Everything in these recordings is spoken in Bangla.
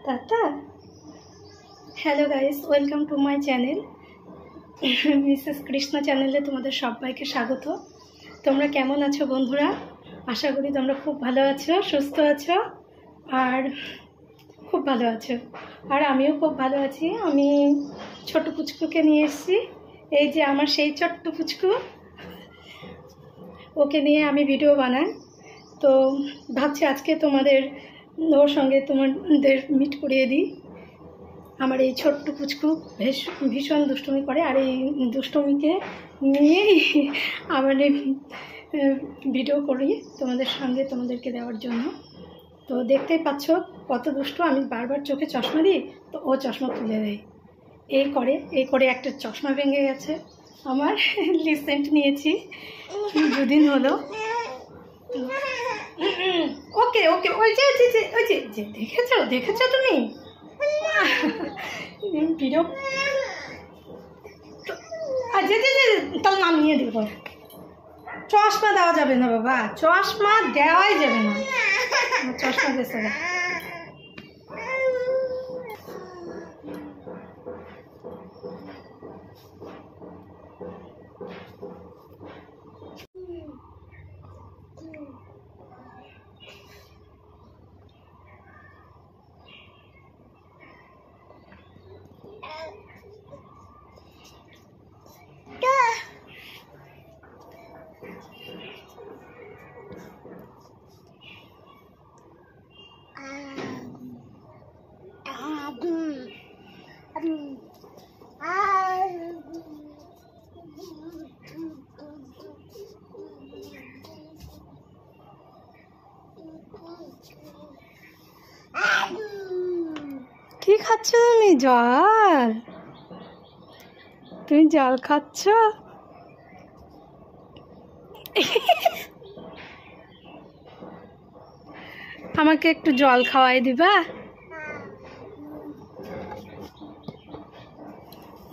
Tata. Hello guys, welcome to my channel Mrs Krishna চ্যানেলে তোমাদের সবাইকে স্বাগত। তোমরা কেমন আছো বন্ধুরা? আশা করি তোমরা খুব ভালো আছো, সুস্থ আছো আর খুব ভালো আছো। আর আমিও খুব ভালো আছি। আমি ছোট পুচকুকে নিয়ে এসেছি। এই যে আমার সেই ছোট্ট পুচকু, ওকে নিয়ে আমি ভিডিও বানাই। তো ভাবছি আজকে ওর সঙ্গে তোমাদের মিট করিয়ে দিই। আমার এই ছোট্ট পুচকু ভীষণ দুষ্টুমি করে, আর এই দুষ্টুমিকে নিয়েই আমার ভিডিও করি তোমাদেরকে দেওয়ার জন্য। তো দেখতেই পাচ্ছ কত দুষ্টু। আমি বারবার চোখে চশমা দিই, তো ও চশমা তুলে দেয়। এই করে একটা চশমা ভেঙে গেছে আমার। রিসেন্ট নিয়েছি, দুদিন হলো। ওকে ওকে ওই যে দেখেছো তুমি ভিডিও? তাহলে নামিয়ে দেব। চশমা দেওয়া যাবে না বাবা, চশমা দেওয়াই যাবে না। চশমা দিয়েছে না। কি খাচ্ছ তুমি? জল? তুমি জল খাচ্ছ? আমাকে একটু জল খাওয়াই দিবা?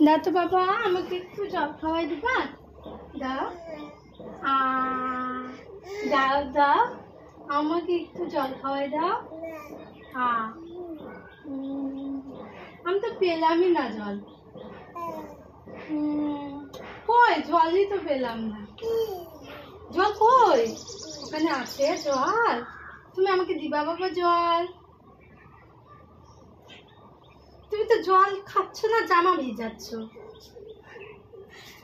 দাও তো বাবা, আমাকে একটু জল খাওয়াই দিবা? দাও দাও দাও, আমাকে একটু জল খাওয়াই দাও। আমি তো পেলামই না জল। কই জলই তো পেলাম না। জল কই? ওখানে আছে জল? তুমি আমাকে দিবা বাবা জল? তুমি তো জল খাচ্ছ না, জামা ভিজাচ্ছ।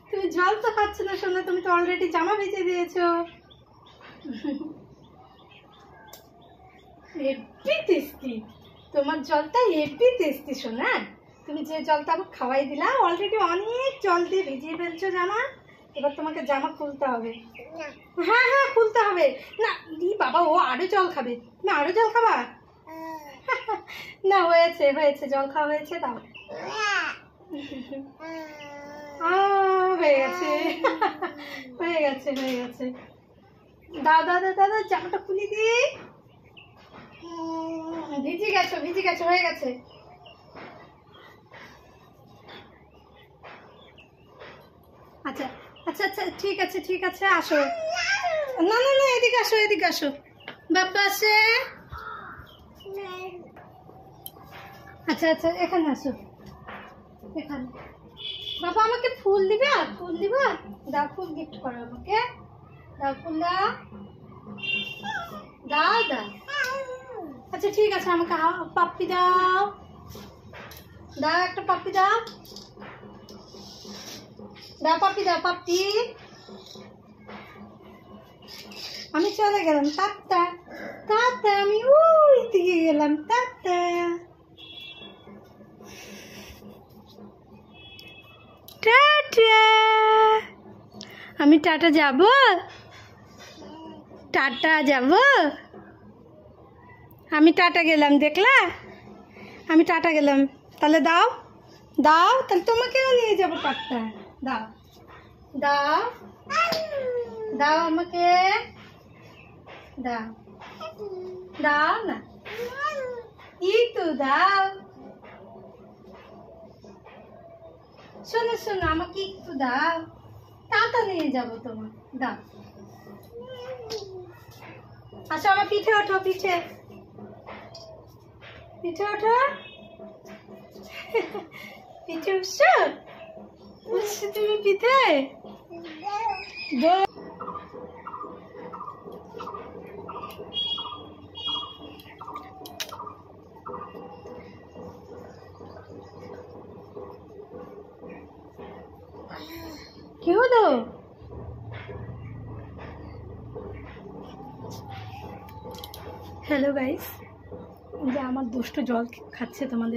তুমি জল তো খাচ্ছ না সোনা, তুমি তো অলরেডি জামা ভিজে দিয়েছো। হেব্বি টেস্টি তোমার জলটা, হেব্বি টেস্টি সোনা। তুমি যে জলটা আমাকে খাওয়াই দিলা, অলরেডি অনেক জল দিয়ে ভিজিয়ে ফেলছো জামা। এবার তোমাকে জামা খুলতে হবে। হ্যাঁ হ্যাঁ খুলতে হবে। না দি বাবা, ও আরো জল খাবে। তুমি আরো জল খাবা? না হয়েছে হয়েছে, জল খাওয়া হয়েছে। দাও। হয়ে গেছে হয়ে গেছে হয়ে গেছে। দাও দাও দাও দাও, জামাটা খুলে দি। ভিজে গেছো হয়ে গেছে। আচ্ছা আচ্ছা আচ্ছা, ঠিক আছে আসো। না না না, এদিকে আসো বাবা আসে। আচ্ছা আচ্ছা, এখানে আসো, এখানে। বাবা আমাকে ফুল দিবা? দাও, ফুল গিফট করো আমাকে। দাও ফুল দাও দাও দাও। আচ্ছা ঠিক আছে, আমাকে পাপ্পি দাও। দাও একটা পাপ্পি দাও। দাও পাপ্পি। আমি চলে গেলাম, টাটা। আমি ওই দিকে গেলাম, টাটা। আমি টাটা যাব? আমি টাটা গেলাম, দেখলা? আমি টাটা গেলাম। তাহলে দাও তাহলে তোমাকেও নিয়ে যাবো টাটা। দাও আমাকে দাও না, একটু দাও। শোনো আমাকে একটু দাও, টাটা নিয়ে যাবো তোমার। দাও। আসো আমার পিঠে ওঠো, পিঠে পিঠে ওঠো, পিঠে উঠছো, উঠছো তুমি পিঠে। কি হলো? হ্যালো গাইস, যে আমার দুষ্টু জল খাচ্ছে তোমাদের